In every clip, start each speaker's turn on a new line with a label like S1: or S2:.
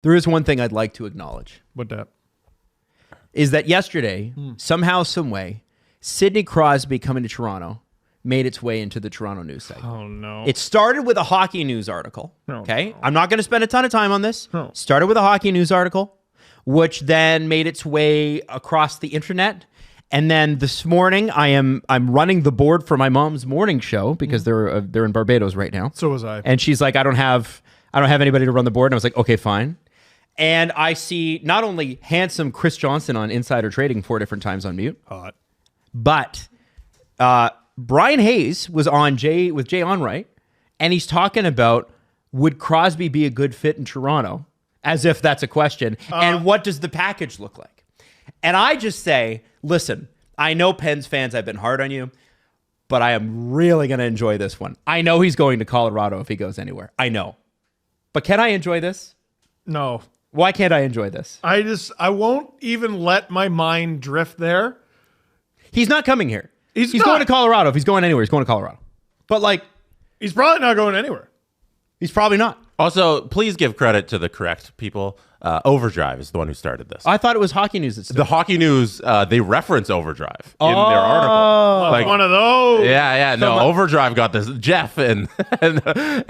S1: There is one thing I'd like to acknowledge.
S2: What that?
S1: Is that yesterday, somehow, some way, Sidney Crosby coming to Toronto made its way into the Toronto news site.
S2: Oh, no.
S1: It started with a hockey news article. Okay? I'm not going to spend a ton of time on this.
S2: No.
S1: Started with a hockey news article, which then made its way across the internet. And then this morning, I'm running the board for my mom's morning show because they're in Barbados right now.
S2: So was I.
S1: And she's like, I don't have anybody to run the board. And I was like, okay, fine. And I see not only handsome Chris Johnson on Insider Trading 4 different times on mute,
S2: Hot.
S1: but Brian Hayes was on with Jay Onright, and he's talking about, would Crosby be a good fit in Toronto? As if that's a question. And what does the package look like? And I just say, listen, I know Pens fans, I've been hard on you, but I am really going to enjoy this one. I know he's going to Colorado if he goes anywhere. I know. But can I enjoy this?
S2: No.
S1: Why can't I enjoy this?
S2: I won't even let my mind drift there.
S1: He's not coming here.
S2: He's
S1: going to Colorado. If he's going anywhere, he's going to Colorado. But like,
S2: he's probably not going anywhere.
S1: he's probably not.
S3: Also, please give credit to the correct people. Overdrive is the one who started this.
S1: I thought it was Hockey News.
S3: The Hockey News, they reference Overdrive in their article.
S2: Like one of those.
S3: Yeah. No, Overdrive got this. Jeff and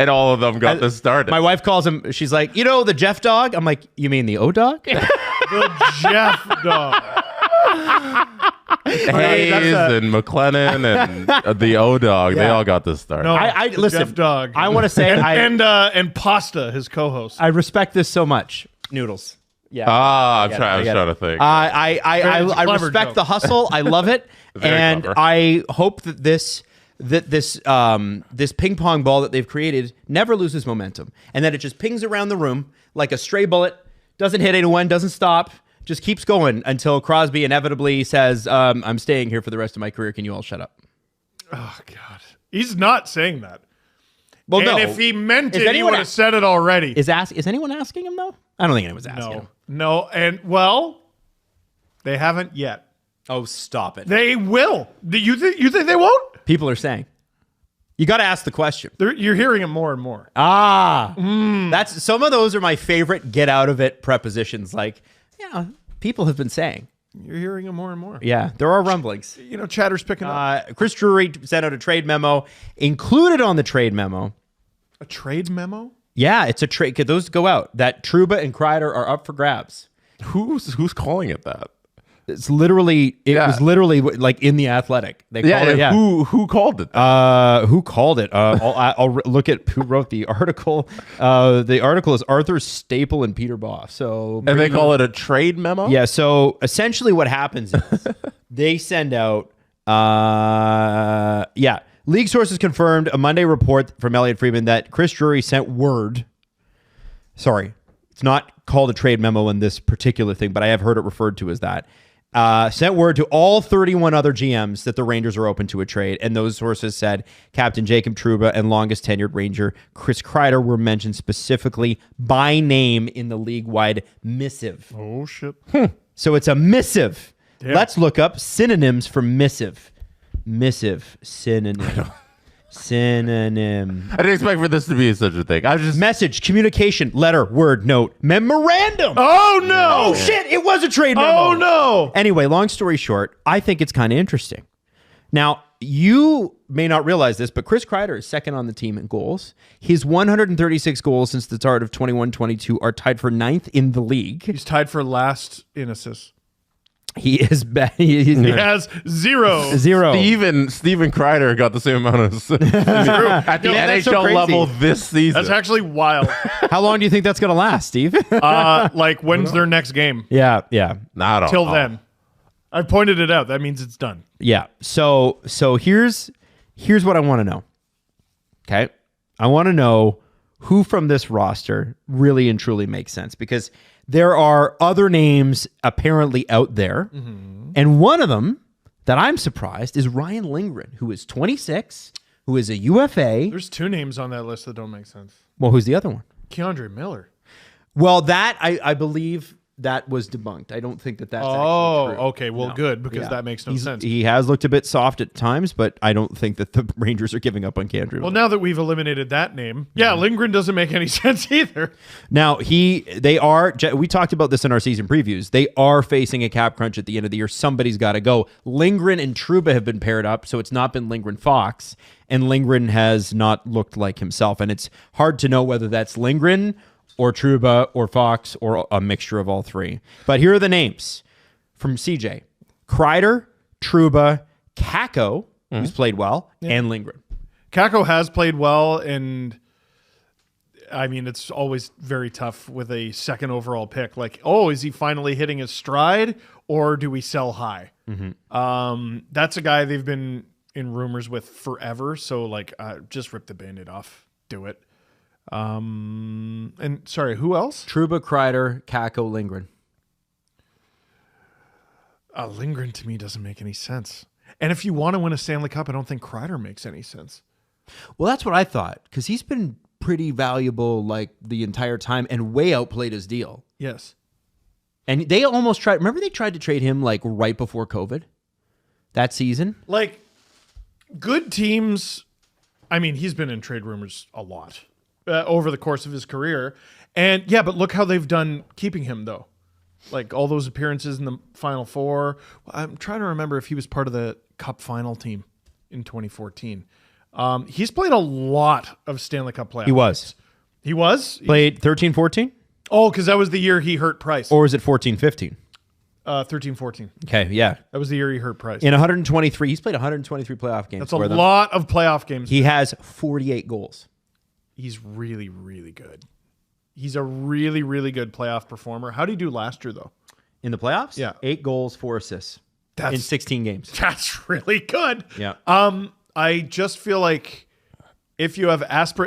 S3: all of them got this started.
S1: My wife calls him. She's like, the Jeff dog. I'm like, you mean the O dog?
S2: The Jeff dog.
S3: Hayes and McLennan and the O dog. They all got this started.
S2: No,
S1: I listen.
S2: Jeff dog.
S1: I want to say,
S2: and Pasta, his co-host.
S1: I respect this so much. Noodles. Yeah.
S3: I was trying to think.
S1: I respect
S2: joke.
S1: the hustle. I love it, and
S3: clever.
S1: I hope that this ping pong ball that they've created never loses momentum, and that it just pings around the room like a stray bullet, doesn't hit anyone, doesn't stop, just keeps going until Crosby inevitably says, "I'm staying here for the rest of my career. Can you all shut up?"
S2: Oh God, he's not saying that.
S1: Well,
S2: And
S1: no.
S2: if he meant
S1: Is
S2: it, he
S1: anyone
S2: would have said it already.
S1: Is anyone asking him though? I don't think anyone's asking him.
S2: No, and well, they haven't yet.
S1: Oh, stop it!
S2: They will. Do you think they won't?
S1: People are saying. You got to ask the question.
S2: You're hearing it more and more.
S1: That's some of those are my favorite get out of it prepositions. Like, people have been saying.
S2: You're hearing it more and more.
S1: Yeah, there are rumblings.
S2: Chatter's picking up.
S1: Chris Drury sent out a trade memo. Included on the trade memo.
S2: A trade memo?
S1: Yeah, it's a trade. Could those go out? That Trouba and Kreider are up for grabs.
S3: Who's calling it that?
S1: It's literally. It was literally like in the Athletic. They called it. Yeah.
S3: Who called it that?
S1: Who called it? I'll look at who wrote the article. The article is Arthur Staple and Peter Boff. So
S3: And they call it a trade memo?
S1: Yeah. So essentially, what happens is they send out. League sources confirmed a Monday report from Elliot Friedman that Chris Drury sent word. Sorry, it's not called a trade memo in this particular thing, but I have heard it referred to as that. Sent word to all 31 other GMs that the Rangers are open to a trade, and those sources said Captain Jacob Trouba and longest tenured Ranger Chris Kreider were mentioned specifically by name in the league-wide missive.
S2: Oh, shit.
S1: So it's a missive.
S2: Damn.
S1: Let's look up synonyms for missive. Missive, synonym. Synonym.
S3: I didn't expect for this to be such a thing. I was just
S1: Message, communication, letter, word, note, memorandum.
S2: Oh, no.
S1: Oh, shit. It was a trade memo.
S2: Oh, no.
S1: Anyway, long story short, I think it's kind of interesting. Now, you may not realize this, but Chris Kreider is second on the team in goals. His 136 goals since the start of 21-22 are tied for 9th in the league.
S2: He's tied for last in assists.
S1: He is bad.
S2: He has zero.
S3: Steven Kreider got the same amount of at the
S1: that's so
S3: NHL
S1: crazy.
S3: level this season.
S2: That's actually wild.
S1: How long do you think that's going to last, Steve?
S2: Like, when's their next game?
S1: Yeah.
S3: Not all.
S2: Till then. I pointed it out. That means it's done.
S1: Yeah. So here's what I want to know. Okay. I want to know who from this roster really and truly makes sense, because there are other names apparently out there. Mm-hmm. And one of them that I'm surprised is Ryan Lindgren, who is 26, who is a UFA.
S2: There's two names on that list that don't make sense.
S1: Well, who's the other one?
S2: Keandre Miller.
S1: Well, that I believe that was debunked. I don't think that that's actually true.
S2: Okay. Well,
S1: No.
S2: good, because
S1: Yeah.
S2: that makes no sense.
S1: He has looked a bit soft at times, but I don't think that the Rangers are giving up on Cam
S2: Well, now that we've eliminated that name, yeah, Lindgren doesn't make any sense either.
S1: Now, we talked about this in our season previews. They are facing a cap crunch at the end of the year. Somebody's got to go. Lindgren and Trouba have been paired up, so it's not been Lindgren-Fox, and Lindgren has not looked like himself. And it's hard to know whether that's Lindgren or Trouba or Fox or a mixture of all three. But here are the names from CJ. Kreider, Trouba, Kakko, who's played well, and Lindgren.
S2: Kakko has played well, and I mean, it's always very tough with a second overall pick. Like, is he finally hitting his stride, or do we sell high? That's a guy they've been in rumors with forever. So, like, just rip the Band-Aid off. Do it. And sorry, who else?
S1: Trouba, Kreider, Kakko, Lindgren.
S2: Lindgren to me doesn't make any sense. And if you want to win a Stanley Cup, I don't think Kreider makes any sense.
S1: Well, that's what I thought, because he's been pretty valuable like the entire time and way outplayed his deal.
S2: Yes.
S1: And they almost tried. Remember, they tried to trade him like right before COVID that season.
S2: Like, good teams. I mean, he's been in trade rumors a lot over the course of his career. And yeah, but look how they've done keeping him, though. Like, all those appearances in the Final Four. I'm trying to remember if he was part of the Cup final team in 2014. He's played a lot of Stanley Cup playoffs.
S1: He was.
S2: He was?
S1: Played 13-14?
S2: Oh, because that was the year he hurt Price.
S1: Or was it 14-15?
S2: 13-14.
S1: Okay, yeah.
S2: That was the year he hurt Price.
S1: In 123, he's played 123 playoff games.
S2: That's a lot of playoff games.
S1: He has 48 goals.
S2: He's really, really good. He's a really, really good playoff performer. How did he do last year, though?
S1: In the playoffs?
S2: Yeah.
S1: 8 goals, 4 assists in 16 games.
S2: That's really good.
S1: Yeah.
S2: I just feel like if you have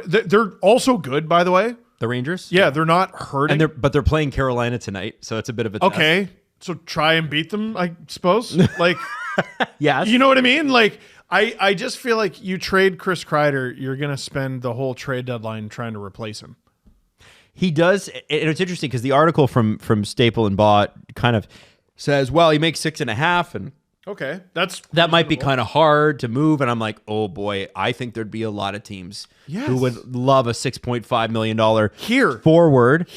S2: they're also good, by the way.
S1: The Rangers?
S2: Yeah, they're not hurting.
S1: But they're playing Carolina tonight, so it's a bit of a test.
S2: Okay. So try and beat them, I suppose. Like,
S1: yes.
S2: You know what I mean? Like, I just feel like you trade Chris Kreider, you're going to spend the whole trade deadline trying to replace him.
S1: He does, and it's interesting because the article from Staple and Bott kind of says, well, he makes 6.5, and
S2: okay,
S1: that might be kind of hard to move. And I'm like, oh boy, I think there'd be a lot of teams who would love a $6.5 million forward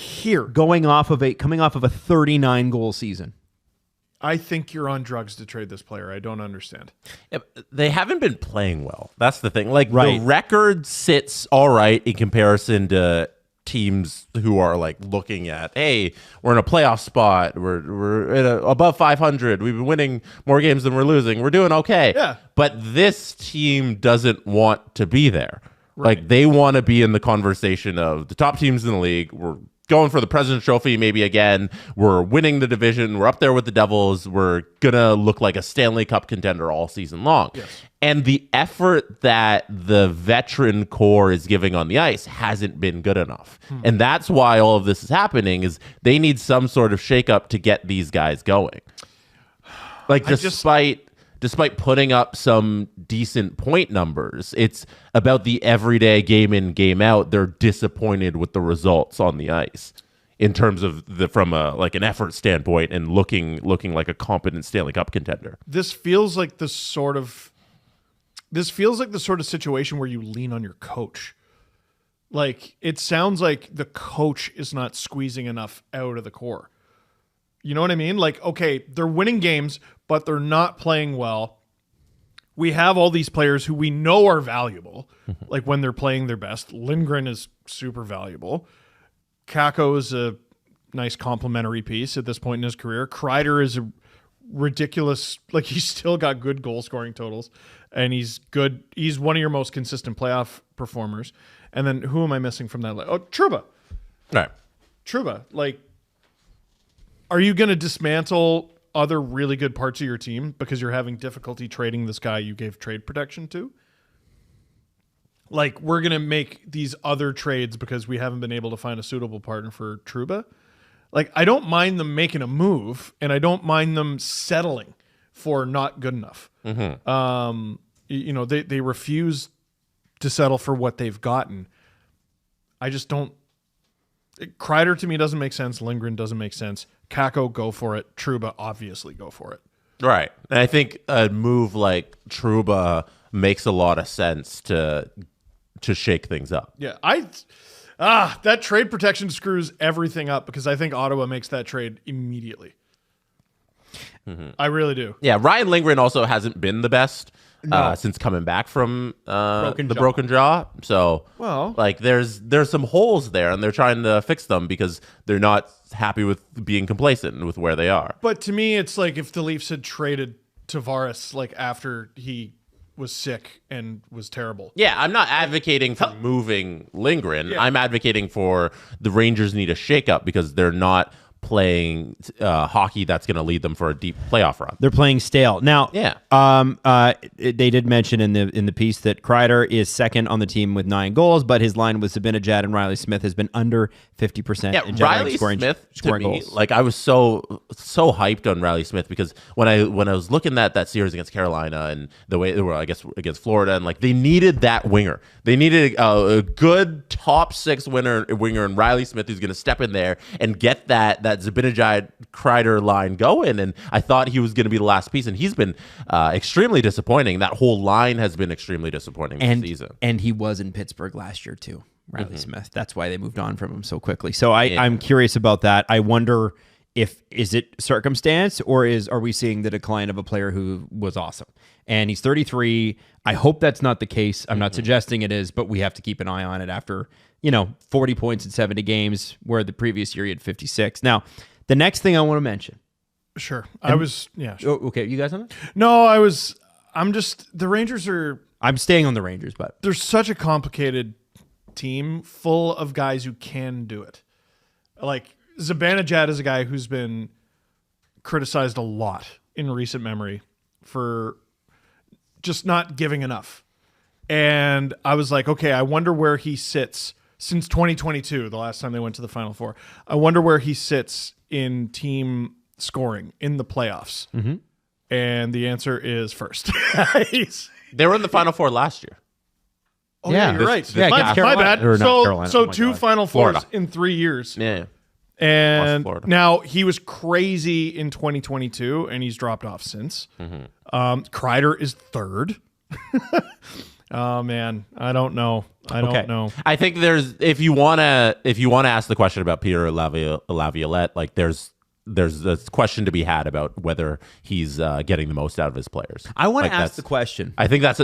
S1: coming off of a 39 goal season.
S2: I think you're on drugs to trade this player. I don't understand.
S3: Yeah, they haven't been playing well. That's the thing. Like,
S1: right.
S3: The record sits all right in comparison to teams who are like looking at, hey, we're in a playoff spot, we're in above 500, we've been winning more games than we're losing, we're doing okay.
S2: Yeah.
S3: But this team doesn't want to be there. Right. Like, they want to be in the conversation of the top teams in the league. We're going for the President's Trophy maybe again. We're winning the division. We're up there with the Devils. We're going to look like a Stanley Cup contender all season long.
S2: Yes.
S3: And the effort that the veteran core is giving on the ice hasn't been good enough. And that's why all of this is happening, is they need some sort of shakeup to get these guys going. Like, despite putting up some decent point numbers, it's about the everyday game in, game out. They're disappointed with the results on the ice in terms of from an effort standpoint and looking like a competent Stanley Cup contender.
S2: This feels like the sort of situation where you lean on your coach. Like, it sounds like the coach is not squeezing enough out of the core. You know what I mean? Like, okay, they're winning games, but they're not playing well. We have all these players who we know are valuable, like when they're playing their best. Lindgren is super valuable. Kakko is a nice complementary piece at this point in his career. Kreider is a ridiculous, like, he's still got good goal scoring totals, and he's good. He's one of your most consistent playoff performers. And then who am I missing from that? Oh, Trouba.
S3: All right.
S2: Trouba, like, are you going to dismantle other really good parts of your team because you're having difficulty trading this guy you gave trade protection to? Like, we're going to make these other trades because we haven't been able to find a suitable partner for Trouba. Like, I don't mind them making a move, and I don't mind them settling for not good enough. Mm-hmm. They refuse to settle for what they've gotten. I just don't Kreider to me doesn't make sense. Lindgren doesn't make sense. Kako, go for it. Trouba, obviously go for it.
S3: Right. And I think a move like Trouba makes a lot of sense to shake things up.
S2: Yeah, that trade protection screws everything up because I think Ottawa makes that trade immediately. I really do.
S3: Yeah, Ryan Lindgren also hasn't been the best since coming back from broken jaw. So, there's some holes there, and they're trying to fix them because they're not happy with being complacent with where they are.
S2: But to me, it's like if the Leafs had traded Tavares after he was sick and was terrible.
S3: Yeah, I'm not advocating for moving Lindgren. Yeah. I'm advocating for the Rangers need a shakeup because they're not playing hockey that's going to lead them for a deep playoff run.
S1: They're playing stale. Now, they did mention in the piece that Kreider is second on the team with 9 goals, but his line with Zibanejad and Riley Smith has been under 50% in
S3: Riley Smith scoring goals. Like I was so hyped on Riley Smith because when I was looking at that series against Carolina and the way they were, I guess, against Florida, and they needed that winger. They needed a good top 6 winger and Riley Smith who's going to step in there and get that Zibanejad Kreider line going, and I thought he was going to be the last piece, and he's been extrememely disappointing. That whole line has been extremely disappointing this season.
S1: And he was in Pittsburgh last year too, Riley Smith. That's why they moved on from him so quickly. So I'm curious about that. I wonder is it circumstance or are we seeing the decline of a player who was awesome? And he's 33. I hope that's not the case. I'm not suggesting it is, but we have to keep an eye on it after 40 points in 70 games, where the previous year he had 56. Now, the next thing I want to mention.
S2: Sure. Sure.
S1: Okay, you guys on it?
S2: No, the Rangers are...
S1: I'm staying on the Rangers, but...
S2: They're such a complicated team full of guys who can do it. Zibanejad is a guy who's been criticized a lot in recent memory for just not giving enough. And I was like, okay, I wonder where he sits since 2022, the last time they went to the Final Four. I wonder where he sits in team scoring in the playoffs. Mm-hmm. And the answer is first.
S3: They were in the Final Four last year.
S2: Oh, yeah, you're right. My bad. So 2 Final Fours in 3 years.
S3: Yeah.
S2: And now he was crazy in 2022, and he's dropped off since. Mm-hmm. Kreider is third. Oh man, I don't know. I don't know.
S3: I think if you want to ask the question about Peter Laviolette, there's a question to be had about whether he's getting the most out of his players.
S1: I want to ask the question.
S3: I think that's